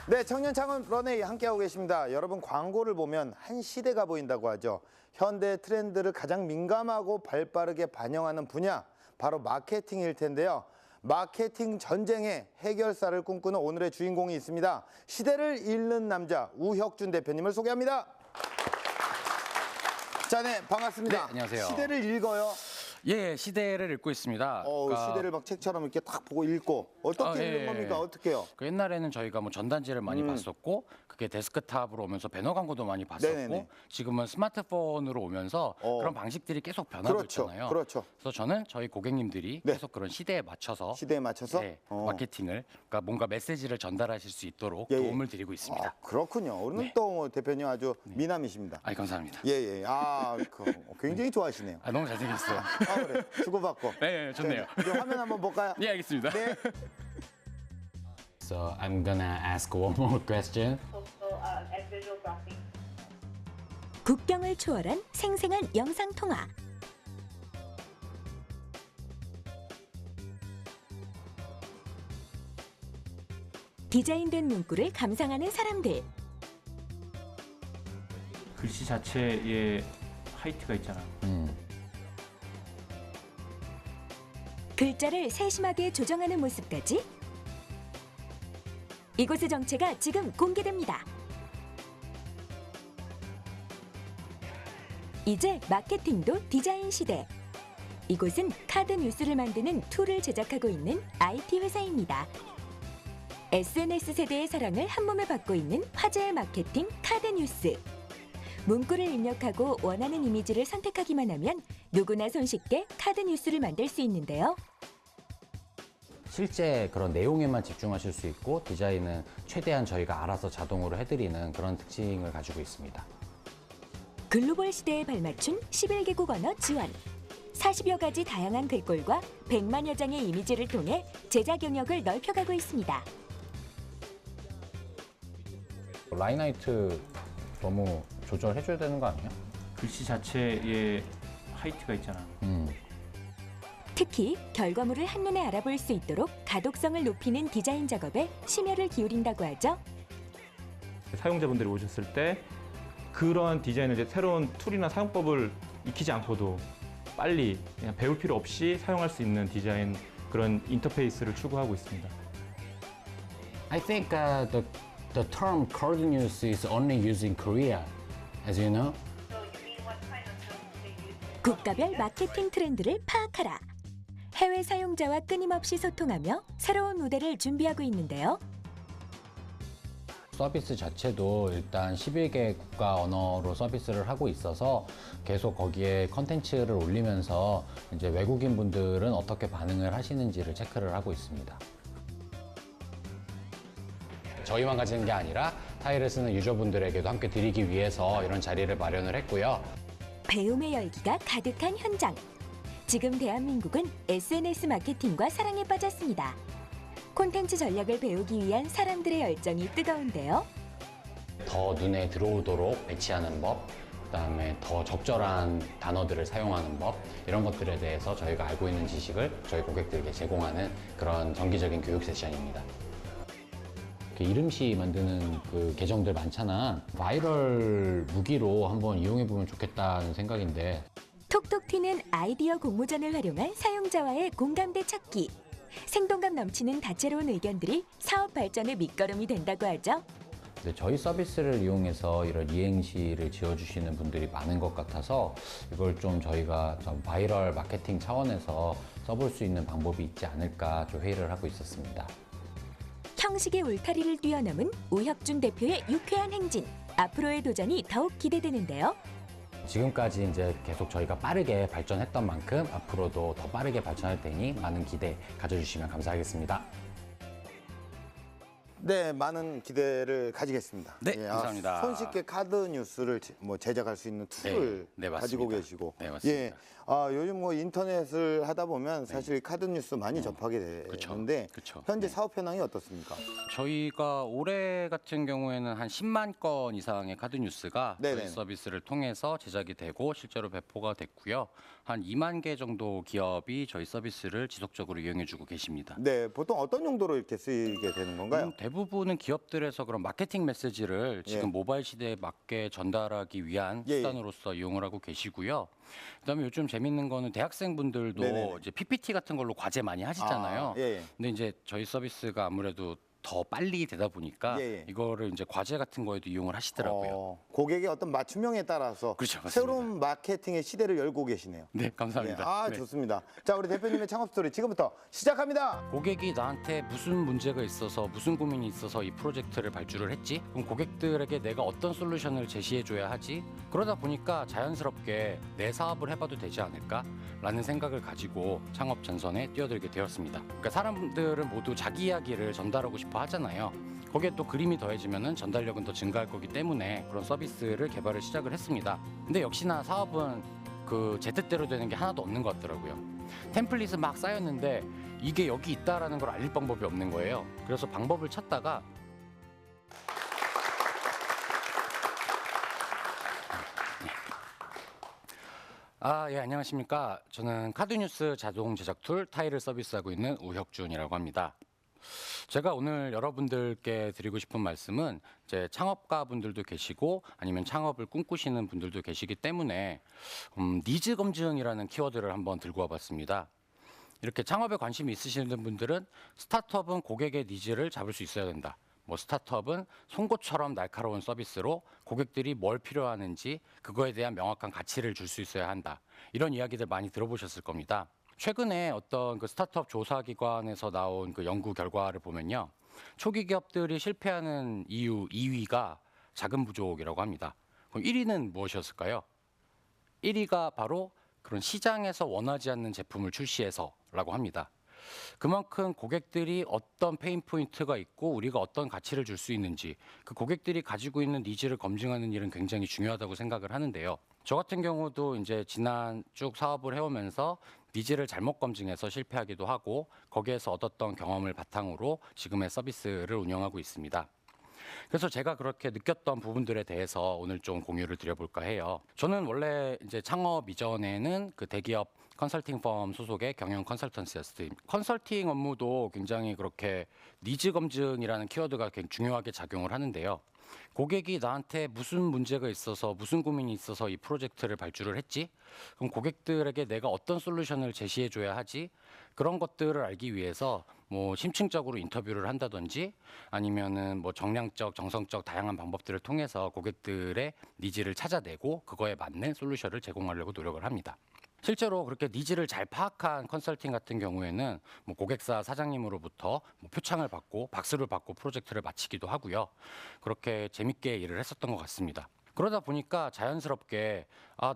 네, 청년창업 런웨이 함께하고 계십니다. 여러분, 광고를 보면 한 시대가 보인다고 하죠. 현대 트렌드를 가장 민감하고 발빠르게 반영하는 분야, 바로 마케팅일 텐데요. 마케팅 전쟁의 해결사를 꿈꾸는 오늘의 주인공이 있습니다. 시대를 읽는 남자 우혁준 대표님을 소개합니다. 자, 네, 반갑습니다. 네, 안녕하세요. 시대를 읽어요. 예, 시대를 읽고 있습니다. 시대를 막 책처럼 이렇게 딱 보고 읽고 어떻게 읽는 예. 겁니까? 어떻게 해요? 그 옛날에는 저희가 뭐 전단지를 많이 봤었고 그게 데스크탑으로 오면서 배너 광고도 많이 봤었고 네네네. 지금은 스마트폰으로 오면서 그런 방식들이 계속 변하고 그렇죠, 있잖아요. 그렇죠. 그래서 저는 저희 고객님들이 네. 계속 그런 시대에 맞춰서 네. 마케팅을 그러니까 뭔가 메시지를 전달하실 수 있도록 예. 도움을 드리고 있습니다. 그렇군요. 오늘 네. 또 대표님 아주 미남이십니다. 감사합니다. 예. 굉장히 좋아하시네요. 너무 잘생겼어요. 그래. 주고받고. 네, 좋네요. 이제 화면 한번 볼까요? 네, 알겠습니다. 네. So I'm gonna ask one more question. as visual graphic. 국경을 초월한 생생한 영상 통화. 디자인된 문구를 감상하는 사람들. 글씨 자체에 하이트가 있잖아. 글자를 세심하게 조정하는 모습까지. 이곳의 정체가 지금 공개됩니다. 이제 마케팅도 디자인 시대. 이곳은 카드 뉴스를 만드는 툴을 제작하고 있는 IT 회사입니다. SNS 세대의 사랑을 한몸에 받고 있는 화제의 마케팅 카드 뉴스. 문구를 입력하고 원하는 이미지를 선택하기만 하면 누구나 손쉽게 카드 뉴스를 만들 수 있는데요. 실제 그런 내용에만 집중하실 수 있고 디자인은 최대한 저희가 알아서 자동으로 해드리는 그런 특징을 가지고 있습니다. 글로벌 시대에 발맞춘 11개국 언어 지원. 40여 가지 다양한 글꼴과 100만여 장의 이미지를 통해 제작 영역을 넓혀가고 있습니다. 라인 하이트 너무 조절해줘야 되는 거 아니에요? 글씨 자체에 하이트가 있잖아. 특히 결과물을 한눈에 알아볼 수 있도록 가독성을 높이는 디자인 작업에 심혈을 기울인다고 하죠. 사용자분들이 오셨을 때 그런 디자인을 이제 새로운 툴이나 사용법을 익히지 않고도 빨리 그냥 배울 필요 없이 사용할 수 있는 디자인 그런 인터페이스를 추구하고 있습니다. I think the term card news is only used in Korea, as you know. So you mean what kind of tools they use? 국가별 마케팅 트렌드를 파악하라. 해외 사용자와 끊임없이 소통하며 새로운 무대를 준비하고 있는데요. 서비스 자체도 일단 11개 국가 언어로 서비스를 하고 있어서 계속 거기에 컨텐츠를 올리면서 이제 외국인 분들은 어떻게 반응을 하시는지를 체크를 하고 있습니다. 저희만 가지는 게 아니라 타일을 쓰는 유저분들에게도 함께 드리기 위해서 이런 자리를 마련을 했고요. 배움의 열기가 가득한 현장. 지금 대한민국은 SNS 마케팅과 사랑에 빠졌습니다. 콘텐츠 전략을 배우기 위한 사람들의 열정이 뜨거운데요. 더 눈에 들어오도록 배치하는 법, 그다음에 더 적절한 단어들을 사용하는 법, 이런 것들에 대해서 저희가 알고 있는 지식을 저희 고객들에게 제공하는 그런 정기적인 교육 세션입니다. 이름시 만드는 그 계정들 많잖아. 바이럴 무기로 한번 이용해보면 좋겠다는 생각인데, 톡톡 튀는 아이디어 공모전을 활용한 사용자와의 공감대 찾기. 생동감 넘치는 다채로운 의견들이 사업 발전의 밑거름이 된다고 하죠. 근데 저희 서비스를 이용해서 이런 이행시를 지어주시는 분들이 많은 것 같아서 이걸 좀 저희가 좀 바이럴 마케팅 차원에서 써볼 수 있는 방법이 있지 않을까 좀 회의를 하고 있었습니다. 형식의 울타리를 뛰어넘은 우혁준 대표의 유쾌한 행진. 앞으로의 도전이 더욱 기대되는데요. 지금까지 이제 계속 저희가 빠르게 발전했던 만큼 앞으로도 더 빠르게 발전할 테니 많은 기대 가져주시면 감사하겠습니다. 네, 많은 기대를 가지겠습니다. 네, 감사합니다. 손쉽게 카드 뉴스를 제작할 수 있는 툴을 네, 맞습니다. 가지고 계시고, 네, 맞습니다. 요즘 뭐 인터넷을 하다 보면 사실 카드 뉴스 많이 접하게 되는데 그쵸. 현재 사업 현황이 어떻습니까? 저희가 올해 같은 경우에는 한 10만 건 이상의 카드 뉴스가 네네. 저희 서비스를 통해서 제작이 되고 실제로 배포가 됐고요. 한 2만 개 정도 기업이 저희 서비스를 지속적으로 이용해주고 계십니다. 네, 보통 어떤 용도로 이렇게 쓰이게 되는 건가요? 대부분은 기업들에서 그런 마케팅 메시지를 지금 예. 모바일 시대에 맞게 전달하기 위한 예, 예. 수단으로서 이용을 하고 계시고요. 그다음에 요즘 재밌는 거는 대학생분들도 네네네. 이제 PPT 같은 걸로 과제 많이 하시잖아요. 예, 예. 근데 이제 저희 서비스가 아무래도 더 빨리 되다 보니까 예, 예. 이거를 이제 과제 같은 거에도 이용을 하시더라고요. 고객의 어떤 맞춤형에 따라서 그렇죠, 맞습니다. 새로운 마케팅의 시대를 열고 계시네요. 네, 감사합니다. 예, 네. 좋습니다. 자, 우리 대표님의 창업 스토리 지금부터 시작합니다. 고객이 나한테 무슨 문제가 있어서 무슨 고민이 있어서 이 프로젝트를 발주를 했지? 그럼 고객들에게 내가 어떤 솔루션을 제시해줘야 하지? 그러다 보니까 자연스럽게 내 사업을 해봐도 되지 않을까? 라는 생각을 가지고 창업 전선에 뛰어들게 되었습니다. 그러니까 사람들은 모두 자기 이야기를 전달하고 싶어 하잖아요. 거기에 또 그림이 더해지면 전달력은 더 증가할 거기 때문에 그런 서비스를 개발을 시작을 했습니다. 근데 역시나 사업은 제 뜻대로 되는 게 하나도 없는 것 같더라고요. 템플릿은 막 쌓였는데 이게 여기 있다라는 걸 알릴 방법이 없는 거예요. 그래서 방법을 찾다가 예, 안녕하십니까. 저는 카드뉴스 자동 제작 툴 타일을 서비스하고 있는 우혁준이라고 합니다. 제가 오늘 여러분들께 드리고 싶은 말씀은 이제 창업가 분들도 계시고 아니면 창업을 꿈꾸시는 분들도 계시기 때문에 니즈 검증이라는 키워드를 한번 들고 와봤습니다. 이렇게 창업에 관심이 있으시는 분들은 스타트업은 고객의 니즈를 잡을 수 있어야 된다. 스타트업은 송곳처럼 날카로운 서비스로 고객들이 뭘 필요하는지 그거에 대한 명확한 가치를 줄 수 있어야 한다. 이런 이야기들 많이 들어보셨을 겁니다. 최근에 어떤 그 스타트업 조사기관에서 나온 그 연구 결과를 보면요. 초기 기업들이 실패하는 이유 2위가 자금 부족이라고 합니다. 그럼 1위는 무엇이었을까요? 1위가 바로 그런 시장에서 원하지 않는 제품을 출시해서라고 합니다. 그만큼 고객들이 어떤 페인 포인트가 있고 우리가 어떤 가치를 줄 수 있는지 그 고객들이 가지고 있는 니즈를 검증하는 일은 굉장히 중요하다고 생각을 하는데요. 저 같은 경우도 이제 지난 쭉 사업을 해오면서 니즈를 잘못 검증해서 실패하기도 하고 거기에서 얻었던 경험을 바탕으로 지금의 서비스를 운영하고 있습니다. 그래서 제가 그렇게 느꼈던 부분들에 대해서 오늘 좀 공유를 드려볼까 해요. 저는 원래 이제 창업 이전에는 그 대기업 컨설팅 펌 소속의 경영 컨설턴시였어요. 컨설팅 업무도 굉장히 그렇게 니즈 검증이라는 키워드가 굉장히 중요하게 작용을 하는데요. 고객이 나한테 무슨 문제가 있어서 무슨 고민이 있어서 이 프로젝트를 발주를 했지? 그럼 고객들에게 내가 어떤 솔루션을 제시해줘야 하지? 그런 것들을 알기 위해서 심층적으로 인터뷰를 한다든지 아니면은 정량적, 정성적 다양한 방법들을 통해서 고객들의 니즈를 찾아내고 그거에 맞는 솔루션을 제공하려고 노력을 합니다. 실제로 그렇게 니즈를 잘 파악한 컨설팅 같은 경우에는 고객사 사장님으로부터 표창을 받고 박수를 받고 프로젝트를 마치기도 하고요. 그렇게 재밌게 일을 했었던 것 같습니다. 그러다 보니까 자연스럽게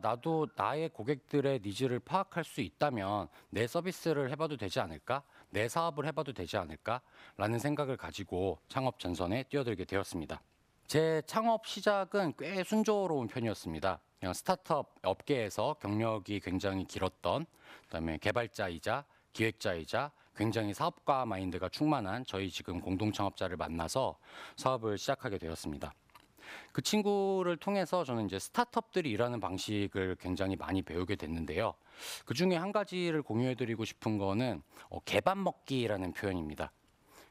나도 나의 고객들의 니즈를 파악할 수 있다면 내 서비스를 해봐도 되지 않을까? 내 사업을 해봐도 되지 않을까? 라는 생각을 가지고 창업 전선에 뛰어들게 되었습니다. 제 창업 시작은 꽤 순조로운 편이었습니다. 그냥 스타트업 업계에서 경력이 굉장히 길었던 그다음에 개발자이자 기획자이자 굉장히 사업가 마인드가 충만한 저희 지금 공동 창업자를 만나서 사업을 시작하게 되었습니다. 그 친구를 통해서 저는 이제 스타트업들이 일하는 방식을 굉장히 많이 배우게 됐는데요. 그 중에 한 가지를 공유해드리고 싶은 거는 개밥 먹기라는 표현입니다.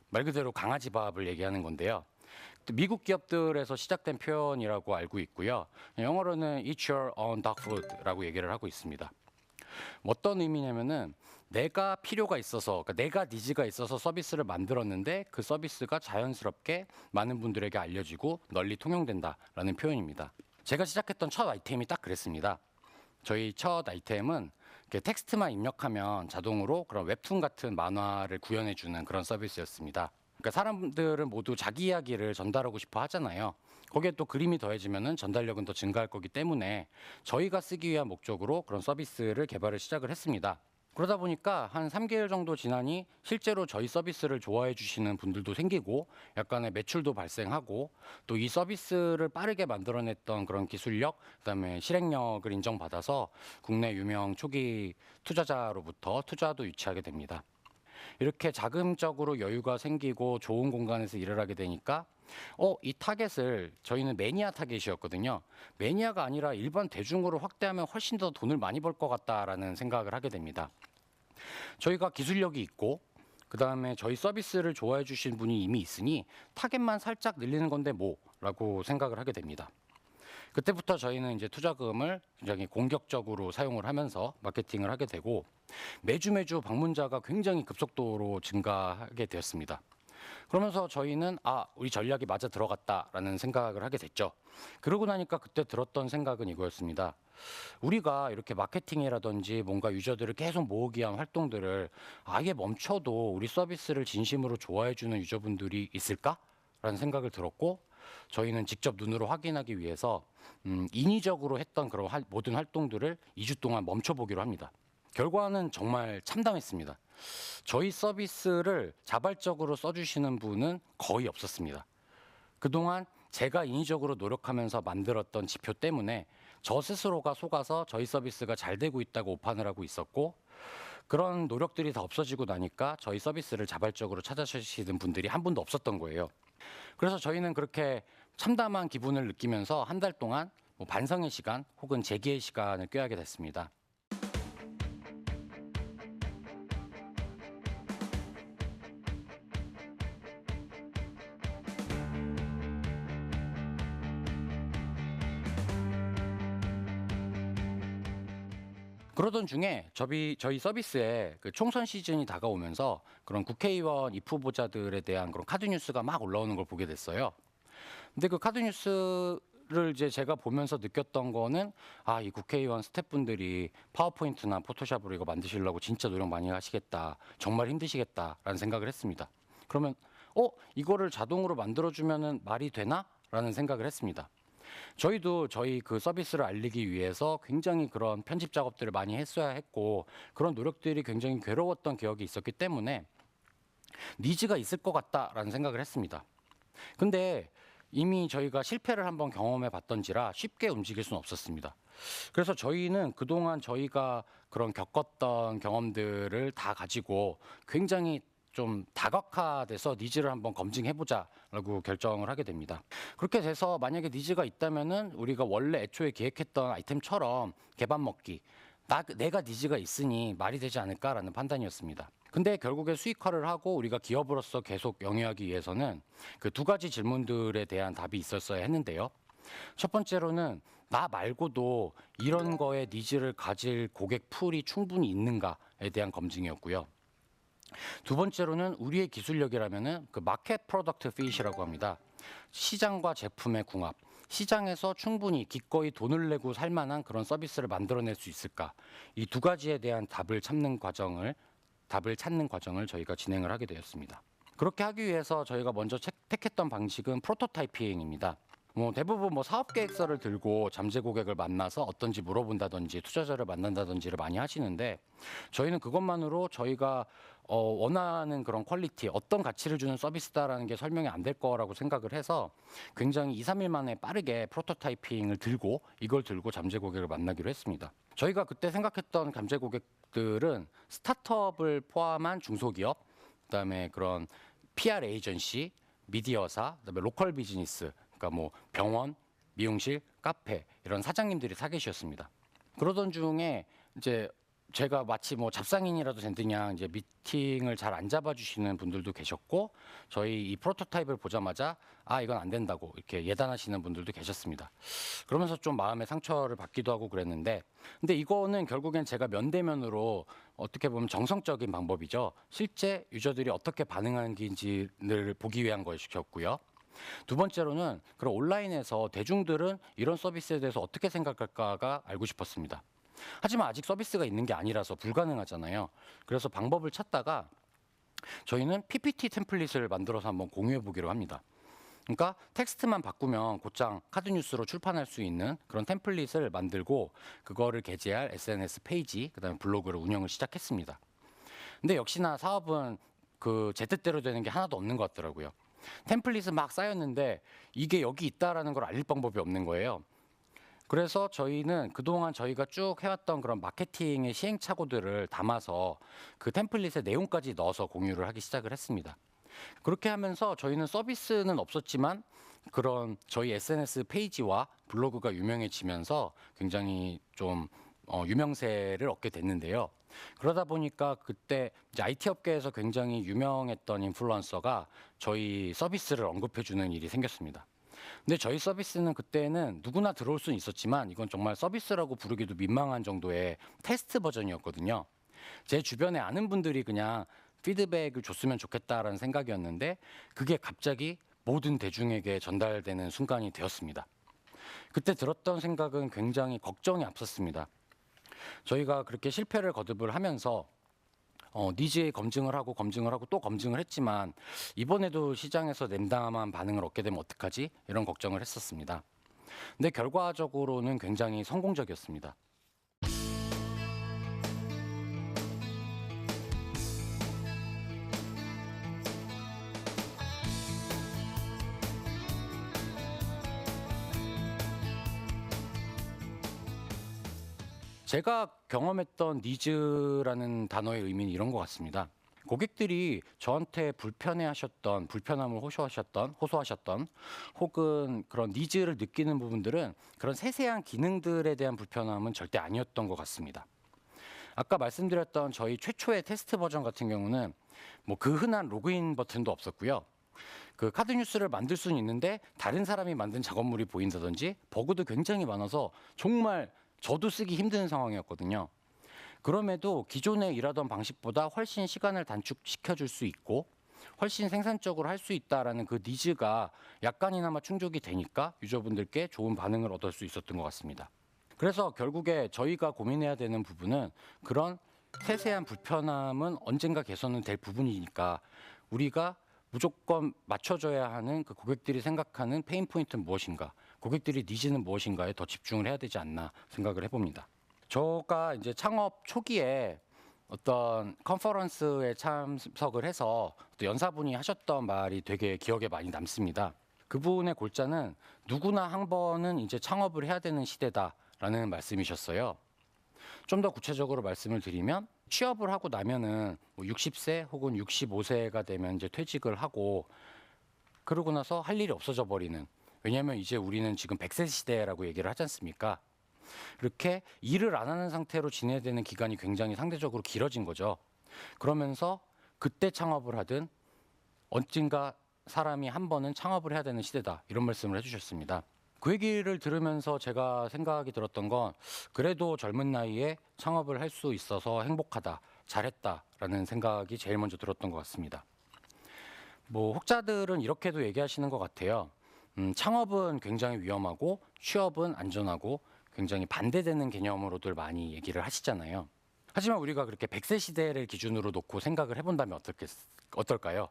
말 그대로 강아지 밥을 얘기하는 건데요. 미국 기업들에서 시작된 표현이라고 알고 있고요. 영어로는 Eat your own dog food라고 얘기를 하고 있습니다. 어떤 의미냐면은 내가 필요가 있어서, 그러니까 내가 니즈가 있어서 서비스를 만들었는데 그 서비스가 자연스럽게 많은 분들에게 알려지고 널리 통용된다라는 표현입니다. 제가 시작했던 첫 아이템이 딱 그랬습니다. 저희 첫 아이템은 텍스트만 입력하면 자동으로 그런 웹툰 같은 만화를 구현해주는 그런 서비스였습니다. 그러니까 사람들은 모두 자기 이야기를 전달하고 싶어 하잖아요. 거기에 또 그림이 더해지면 전달력은 더 증가할 거기 때문에 저희가 쓰기 위한 목적으로 그런 서비스를 개발을 시작을 했습니다. 그러다 보니까 한 3개월 정도 지나니 실제로 저희 서비스를 좋아해 주시는 분들도 생기고 약간의 매출도 발생하고 또 이 서비스를 빠르게 만들어냈던 그런 기술력, 그다음에 실행력을 인정받아서 국내 유명 초기 투자자로부터 투자도 유치하게 됩니다. 이렇게 자금적으로 여유가 생기고 좋은 공간에서 일을 하게 되니까 이 타겟을 저희는 매니아 타겟이었거든요. 매니아가 아니라 일반 대중으로 확대하면 훨씬 더 돈을 많이 벌 것 같다라는 생각을 하게 됩니다. 저희가 기술력이 있고 그다음에 저희 서비스를 좋아해 주신 분이 이미 있으니 타겟만 살짝 늘리는 건데 뭐라고 생각을 하게 됩니다. 그때부터 저희는 이제 투자금을 굉장히 공격적으로 사용을 하면서 마케팅을 하게 되고 매주 방문자가 굉장히 급속도로 증가하게 되었습니다. 그러면서 저희는 우리 전략이 맞아 들어갔다라는 생각을 하게 됐죠. 그러고 나니까 그때 들었던 생각은 이거였습니다. 우리가 이렇게 마케팅이라든지 뭔가 유저들을 계속 모으기 위한 활동들을 아예 멈춰도 우리 서비스를 진심으로 좋아해주는 유저분들이 있을까라는 생각을 들었고 저희는 직접 눈으로 확인하기 위해서 인위적으로 했던 그런 모든 활동들을 2주 동안 멈춰보기로 합니다. 결과는 정말 참담했습니다. 저희 서비스를 자발적으로 써주시는 분은 거의 없었습니다. 그동안 제가 인위적으로 노력하면서 만들었던 지표 때문에 저 스스로가 속아서 저희 서비스가 잘 되고 있다고 오판을 하고 있었고 그런 노력들이 다 없어지고 나니까 저희 서비스를 자발적으로 찾아주시는 분들이 한 분도 없었던 거예요. 그래서 저희는 그렇게 참담한 기분을 느끼면서 한 달 동안 반성의 시간 혹은 재기의 시간을 꾀하게 됐습니다. 그러던 중에 저희 서비스에 그 총선 시즌이 다가오면서 그런 국회의원 입후보자들에 대한 그런 카드 뉴스가 막 올라오는 걸 보게 됐어요. 근데 그 카드 뉴스를 이제 제가 보면서 느꼈던 거는 이 국회의원 스태프분들이 파워포인트나 포토샵으로 이거 만드시려고 진짜 노력 많이 하시겠다. 정말 힘드시겠다라는 생각을 했습니다. 그러면 이거를 자동으로 만들어주면은 말이 되나? 라는 생각을 했습니다. 저희도 저희 그 서비스를 알리기 위해서 굉장히 그런 편집 작업들을 많이 했어야 했고 그런 노력들이 굉장히 괴로웠던 기억이 있었기 때문에 니즈가 있을 것 같다라는 생각을 했습니다. 근데 이미 저희가 실패를 한번 경험해 봤던지라 쉽게 움직일 수는 없었습니다. 그래서 저희는 그동안 저희가 그런 겪었던 경험들을 다 가지고 굉장히 좀 다각화돼서 니즈를 한번 검증해보자라고 결정을 하게 됩니다. 그렇게 돼서 만약에 니즈가 있다면은 우리가 원래 애초에 기획했던 아이템처럼 개밥 먹기, 내가 니즈가 있으니 말이 되지 않을까라는 판단이었습니다. 근데 결국에 수익화를 하고 우리가 기업으로서 계속 영위하기 위해서는 그 두 가지 질문들에 대한 답이 있었어야 했는데요. 첫 번째로는 나 말고도 이런 거에 니즈를 가질 고객 풀이 충분히 있는가에 대한 검증이었고요. 두 번째로는 우리의 기술력이라면은 그 마켓 프로덕트 핏이라고 합니다. 시장과 제품의 궁합. 시장에서 충분히 기꺼이 돈을 내고 살 만한 그런 서비스를 만들어낼 수 있을까? 이 두 가지에 대한 답을 찾는 과정을 저희가 진행을 하게 되었습니다. 그렇게 하기 위해서 저희가 먼저 택했던 방식은 프로토타이핑입니다. 대부분 사업 계획서를 들고 잠재 고객을 만나서 어떤지 물어본다든지 투자자를 만난다든지를 많이 하시는데 저희는 그것만으로 저희가 원하는 그런 퀄리티, 어떤 가치를 주는 서비스다라는 게 설명이 안 될 거라고 생각을 해서 굉장히 2, 3일 만에 빠르게 프로토타이핑을 들고 이걸 들고 잠재 고객을 만나기로 했습니다. 저희가 그때 생각했던 잠재 고객들은 스타트업을 포함한 중소기업, 그다음에 그런 PR 에이전시, 미디어사, 그다음에 로컬 비즈니스, 그러니까 병원, 미용실, 카페 이런 사장님들이 타겟이었습니다. 그러던 중에 이제 제가 마치 잡상인이라도 된 듯냥 이제 미팅을 잘 안 잡아주시는 분들도 계셨고 저희 이 프로토타입을 보자마자 이건 안 된다고 이렇게 예단하시는 분들도 계셨습니다. 그러면서 좀 마음의 상처를 받기도 하고 그랬는데 근데 이거는 결국엔 제가 면대면으로 어떻게 보면 정성적인 방법이죠. 실제 유저들이 어떻게 반응하는지를 보기 위한 것이었고요. 두 번째로는 그런 온라인에서 대중들은 이런 서비스에 대해서 어떻게 생각할까가 알고 싶었습니다. 하지만 아직 서비스가 있는 게 아니라서 불가능하잖아요. 그래서 방법을 찾다가 저희는 PPT 템플릿을 만들어서 한번 공유해 보기로 합니다. 그러니까 텍스트만 바꾸면 곧장 카드뉴스로 출판할 수 있는 그런 템플릿을 만들고 그거를 게재할 SNS 페이지, 그다음에 블로그를 운영을 시작했습니다. 근데 역시나 사업은 제 뜻대로 되는 게 하나도 없는 것 같더라고요. 템플릿은 막 쌓였는데 이게 여기 있다라는 걸 알릴 방법이 없는 거예요. 그래서 저희는 그동안 저희가 쭉 해왔던 그런 마케팅의 시행착오들을 담아서 그 템플릿의 내용까지 넣어서 공유를 하기 시작을 했습니다. 그렇게 하면서 저희는 서비스는 없었지만 그런 저희 SNS 페이지와 블로그가 유명해지면서 굉장히 좀 유명세를 얻게 됐는데요. 그러다 보니까 그때 이제 IT 업계에서 굉장히 유명했던 인플루언서가 저희 서비스를 언급해주는 일이 생겼습니다. 근데 저희 서비스는 그때는 누구나 들어올 수는 있었지만 이건 정말 서비스라고 부르기도 민망한 정도의 테스트 버전이었거든요. 제 주변에 아는 분들이 그냥 피드백을 줬으면 좋겠다라는 생각이었는데 그게 갑자기 모든 대중에게 전달되는 순간이 되었습니다. 그때 들었던 생각은 굉장히 걱정이 앞섰습니다. 저희가 그렇게 실패를 거듭을 하면서 니즈의 검증을 하고 또 검증을 했지만 이번에도 시장에서 냉담한 반응을 얻게 되면 어떡하지? 이런 걱정을 했었습니다. 근데 결과적으로는 굉장히 성공적이었습니다. 제가 경험했던 니즈라는 단어의 의미는 이런 것 같습니다. 고객들이 저한테 불편함을 호소하셨던 혹은 그런 니즈를 느끼는 부분들은 그런 세세한 기능들에 대한 불편함은 절대 아니었던 것 같습니다. 아까 말씀드렸던 저희 최초의 테스트 버전 같은 경우는 뭐 그 흔한 로그인 버튼도 없었고요. 그 카드 뉴스를 만들 수는 있는데 다른 사람이 만든 작업물이 보인다든지 버그도 굉장히 많아서 정말 저도 쓰기 힘든 상황이었거든요. 그럼에도 기존에 일하던 방식보다 훨씬 시간을 단축시켜 줄 수 있고 훨씬 생산적으로 할 수 있다라는 그 니즈가 약간이나마 충족이 되니까 유저분들께 좋은 반응을 얻을 수 있었던 것 같습니다. 그래서 결국에 저희가 고민해야 되는 부분은 그런 세세한 불편함은 언젠가 개선은 될 부분이니까 우리가 무조건 맞춰줘야 하는 그 고객들이 생각하는 페인 포인트는 무엇인가, 고객들이 니즈는 무엇인가에 더 집중을 해야 되지 않나 생각을 해봅니다. 저가 이제 창업 초기에 어떤 컨퍼런스에 참석을 해서 또 연사분이 하셨던 말이 되게 기억에 많이 남습니다. 그분의 골자는 누구나 한 번은 이제 창업을 해야 되는 시대다라는 말씀이셨어요. 좀 더 구체적으로 말씀을 드리면 취업을 하고 나면은 뭐 60세 혹은 65세가 되면 이제 퇴직을 하고 그러고 나서 할 일이 없어져 버리는, 왜냐하면 이제 우리는 지금 100세 시대라고 얘기를 하지 않습니까? 이렇게 일을 안 하는 상태로 지내야 되는 기간이 굉장히 상대적으로 길어진 거죠. 그러면서 그때 창업을 하든 언젠가 사람이 한 번은 창업을 해야 되는 시대다, 이런 말씀을 해주셨습니다. 그 얘기를 들으면서 제가 생각이 들었던 건 그래도 젊은 나이에 창업을 할 수 있어서 행복하다, 잘했다라는 생각이 제일 먼저 들었던 것 같습니다. 뭐 혹자들은 이렇게도 얘기하시는 것 같아요. 창업은 굉장히 위험하고 취업은 안전하고 굉장히 반대되는 개념으로들 많이 얘기를 하시잖아요. 하지만 우리가 그렇게 100세 시대를 기준으로 놓고 생각을 해본다면 어떨까요?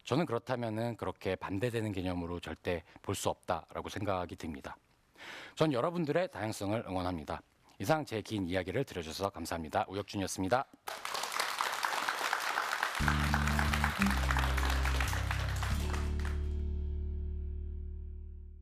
저는 그렇다면은 그렇게 반대되는 개념으로 절대 볼 수 없다라고 생각이 듭니다. 전 여러분들의 다양성을 응원합니다. 이상 제 긴 이야기를 들어주셔서 감사합니다. 우혁준이었습니다.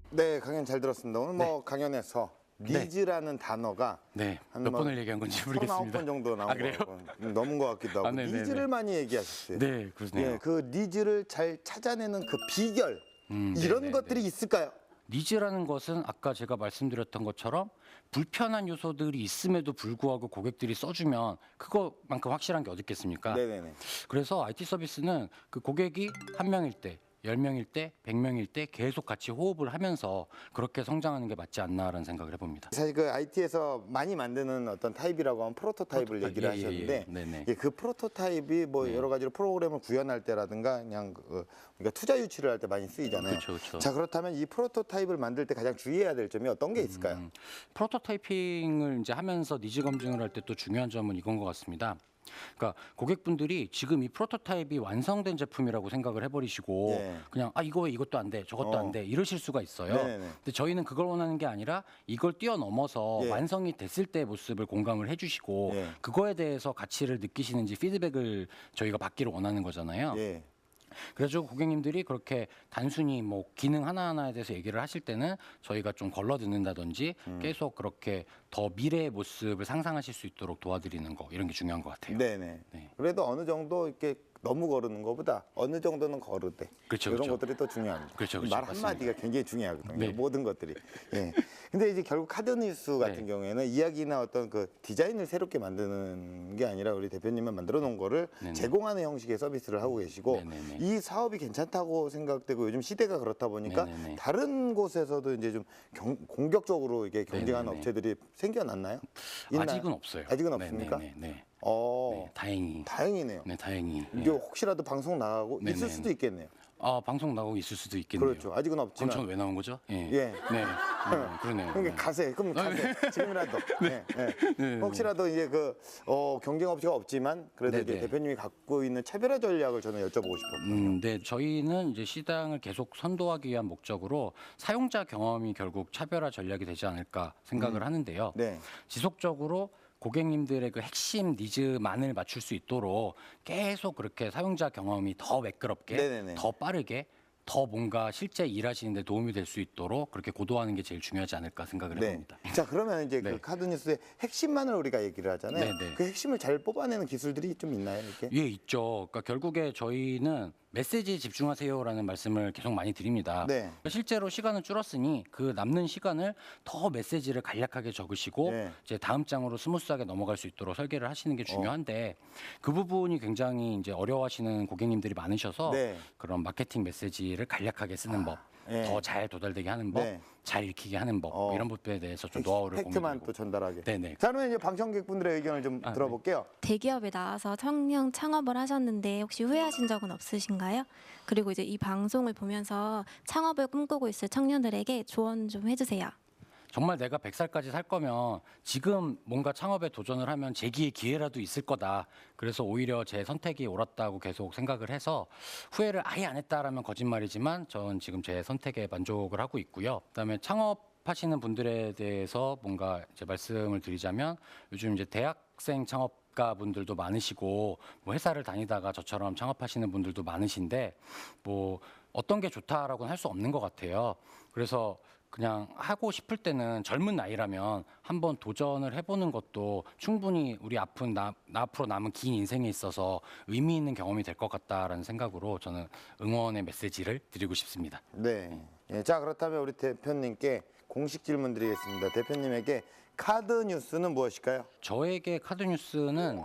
네, 강연 잘 들었습니다. 오늘 뭐 강연에서 니즈라는 단어가 네, 한 몇 뭐 번을 얘기한 건지 모르겠습니다. 19번 정도 나온 아, 그래요? 거 같고 넘은 것 같기도 하고. 아, 네네네. 니즈를 많이 얘기하셨어요. 네, 그러네요. 예, 그 니즈를 잘 찾아내는 그 비결 이런 네네네. 것들이 있을까요? 니즈라는 것은 아까 제가 말씀드렸던 것처럼 불편한 요소들이 있음에도 불구하고 고객들이 써주면 그거만큼 확실한 게 어디 있겠습니까? 네네네. 그래서 IT 서비스는 그 고객이 한 명일 때, 10명일 때, 100명일 때 계속 같이 호흡을 하면서 그렇게 성장하는 게 맞지 않나라는 생각을 해봅니다. 사실 그 IT에서 많이 만드는 어떤 타입이라고 하면 프로토타입을 얘기를 하셨는데 네네. 그 프로토타입이 뭐 여러 가지로 프로그램을 구현할 때라든가 그냥 그러니까 투자 유치를 할 때 많이 쓰이잖아요. 그렇죠. 자, 그렇다면 이 프로토타입을 만들 때 가장 주의해야 될 점이 어떤 게 있을까요? 프로토타이핑을 이제 하면서 니즈 검증을 할 때 또 중요한 점은 이건 것 같습니다. 그러니까 고객분들이 지금 이 프로토타입이 완성된 제품이라고 생각을 해버리시고 네. 그냥 이거 왜 이것도 안 돼, 저것도 안 돼 이러실 수가 있어요. 네네네. 근데 저희는 그걸 원하는 게 아니라 이걸 뛰어넘어서 예. 완성이 됐을 때의 모습을 공감을 해주시고 예. 그거에 대해서 가치를 느끼시는지 피드백을 저희가 받기를 원하는 거잖아요. 예. 그래서 고객님들이 그렇게 단순히 뭐 기능 하나하나에 대해서 얘기를 하실 때는 저희가 좀 걸러 듣는다든지 계속 그렇게 더 미래의 모습을 상상하실 수 있도록 도와드리는 거 이런 게 중요한 것 같아요. 네네. 네. 그래도 어느 정도 이렇게 너무 거르는 것보다 어느 정도는 거르되 그렇죠, 이런 그렇죠. 것들이 또 중요합니다. 그렇죠, 그렇죠. 말 한마디가 굉장히 중요하거든요. 네. 모든 것들이. 예. 근데 이제 결국 카드뉴스 같은 네. 경우에는 이야기나 어떤 그 디자인을 새롭게 만드는 게 아니라 우리 대표님만 만들어 놓은 거를 네네. 제공하는 형식의 서비스를 하고 계시고 네네네. 이 사업이 괜찮다고 생각되고 요즘 시대가 그렇다 보니까 네네네. 다른 곳에서도 이제 좀 공격적으로 이게 경쟁하는 네네네. 업체들이 생겨났나요? 있나요? 아직은 없어요. 아직은 없습니까? 네. 어, 다행히. 다행이네요. 네, 다행히. 이게 혹시라도 방송 나가고 네네. 있을 수도 있겠네요. 방송 나오고 있을 수도 있겠네요. 그렇죠. 아직은 그럼 없지만. 저는 왜 나온 거죠? 예. 예. 네. 그러네요. 그러니까 네. 가세요. 그럼 가세요. 지금이라도. 네. 네. 혹시라도 이제 그 경쟁 업체가 없지만 그래도 이제 네네. 대표님이 갖고 있는 차별화 전략을 저는 여쭤보고 싶었거든요. 네, 저희는 이제 시장을 계속 선도하기 위한 목적으로 사용자 경험이 결국 차별화 전략이 되지 않을까 생각을 하는데요. 네. 지속적으로 고객님들의 그 핵심 니즈만을 맞출 수 있도록 계속 그렇게 사용자 경험이 더 매끄럽게, 네네네. 더 빠르게, 더 뭔가 실제 일하시는 데 도움이 될 수 있도록 그렇게 고도화하는 게 제일 중요하지 않을까 생각을 네. 해봅니다. 자, 그러면 이제 그 네. 카드뉴스의 핵심만을 우리가 얘기를 하잖아요. 네네. 그 핵심을 잘 뽑아내는 기술들이 좀 있나요, 이렇게? 예, 있죠. 그러니까 결국에 저희는 메시지에 집중하세요라는 말씀을 계속 많이 드립니다. 네. 그러니까 실제로 시간은 줄었으니 그 남는 시간을 더 메시지를 간략하게 적으시고 네. 이제 다음 장으로 스무스하게 넘어갈 수 있도록 설계를 하시는 게 중요한데 그 부분이 굉장히 이제 어려워하시는 고객님들이 많으셔서 네. 그런 마케팅 메시지를 간략하게 쓰는 법, 네. 더 잘 도달되게 하는 법, 네. 잘 읽히게 하는 법 어. 이런 부분에 대해서 좀 노하우를 팩트만 공유드리고. 또 전달하게. 네네. 자, 그러면 이제 방청객분들의 의견을 좀 아, 네. 들어볼게요. 대기업에 나와서 청년 창업을 하셨는데 혹시 후회하신 적은 없으신가요? 그리고 이제 이 방송을 보면서 창업을 꿈꾸고 있을 청년들에게 조언 좀 해주세요. 정말 내가 100살까지 살 거면 지금 뭔가 창업에 도전을 하면 재기의 기회라도 있을 거다. 그래서 오히려 제 선택이 옳았다고 계속 생각을 해서 후회를 아예 안 했다라면 거짓말이지만 저는 지금 제 선택에 만족을 하고 있고요. 그다음에 창업하시는 분들에 대해서 뭔가 이제 말씀을 드리자면 요즘 이제 대학생 창업가 분들도 많으시고 뭐 회사를 다니다가 저처럼 창업하시는 분들도 많으신데 뭐 어떤 게 좋다라고는 할 수 없는 것 같아요. 그래서 그냥 하고 싶을 때는 젊은 나이라면 한번 도전을 해보는 것도 충분히 우리 앞으로 남은 긴 인생에 있어서 의미 있는 경험이 될 것 같다라는 생각으로 저는 응원의 메시지를 드리고 싶습니다. 네. 예, 자, 그렇다면 우리 대표님께 공식 질문 드리겠습니다. 대표님에게 카드 뉴스는 무엇일까요? 저에게 카드뉴스는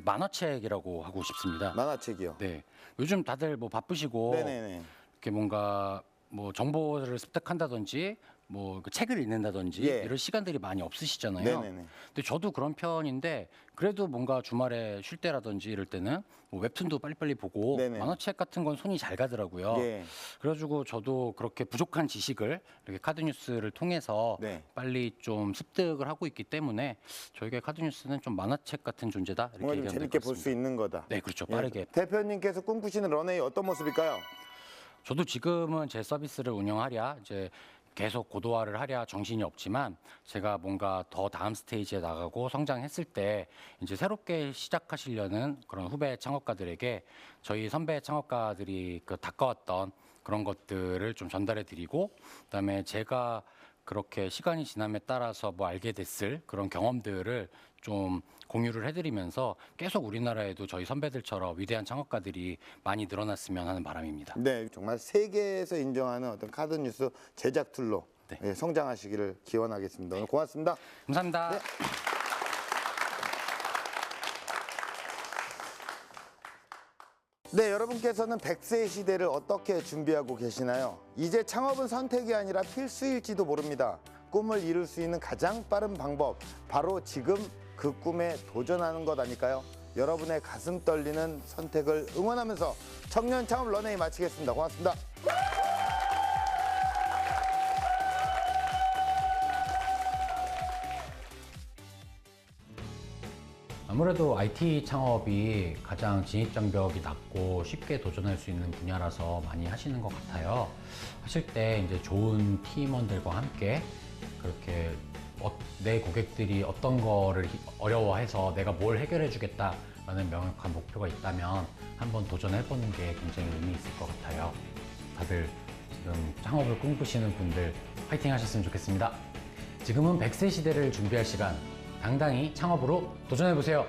만화책이라고 하고 싶습니다. 만화책이요. 네, 요즘 다들 뭐 바쁘시고 네네네. 이렇게 뭔가 뭐 정보를 습득한다든지 뭐 그 책을 읽는다든지 예. 이런 시간들이 많이 없으시잖아요. 네네네. 근데 저도 그런 편인데 그래도 뭔가 주말에 쉴 때라든지 이럴 때는 뭐 웹툰도 빨리빨리 보고 네네. 만화책 같은 건 손이 잘 가더라고요. 예. 그래가지고 저도 그렇게 부족한 지식을 이렇게 카드뉴스를 통해서 네. 빨리 좀 습득을 하고 있기 때문에 저에게 카드뉴스는 좀 만화책 같은 존재다 이렇게 뭔가 좀 얘기하면 될 재밌게 것 볼 수 같습니다. 있는 거다. 네, 그렇죠. 예. 빠르게. 대표님께서 꿈꾸시는 런웨이 어떤 모습일까요? 저도 지금은 제 서비스를 운영하랴 이제 계속 고도화를 하랴 정신이 없지만 제가 뭔가 더 다음 스테이지에 나가고 성장했을 때 이제 새롭게 시작하시려는 그런 후배 창업가들에게 저희 선배 창업가들이 그 닦아왔던 그런 것들을 좀 전달해 드리고 그다음에 제가 그렇게 시간이 지남에 따라서 뭐 알게 됐을 그런 경험들을 좀 공유를 해드리면서 계속 우리나라에도 저희 선배들처럼 위대한 창업가들이 많이 늘어났으면 하는 바람입니다. 네, 정말 세계에서 인정하는 어떤 카드 뉴스 제작 툴로 네. 예, 성장하시기를 기원하겠습니다. 오늘 고맙습니다. 감사합니다. 네. 네, 여러분께서는 100세 시대를 어떻게 준비하고 계시나요? 이제 창업은 선택이 아니라 필수일지도 모릅니다. 꿈을 이룰 수 있는 가장 빠른 방법, 바로 지금 그 꿈에 도전하는 것 아닐까요? 여러분의 가슴 떨리는 선택을 응원하면서 청년 창업 런웨이 마치겠습니다. 고맙습니다. 아무래도 IT 창업이 가장 진입장벽이 낮고 쉽게 도전할 수 있는 분야라서 많이 하시는 것 같아요. 하실 때 이제 좋은 팀원들과 함께 그렇게 내 고객들이 어떤 거를 어려워해서 내가 뭘 해결해 주겠다 라는 명확한 목표가 있다면 한번 도전해보는 게 굉장히 의미 있을 것 같아요. 다들 지금 창업을 꿈꾸시는 분들 화이팅 하셨으면 좋겠습니다. 지금은 100세 시대를 준비할 시간, 당당히 창업으로 도전해보세요.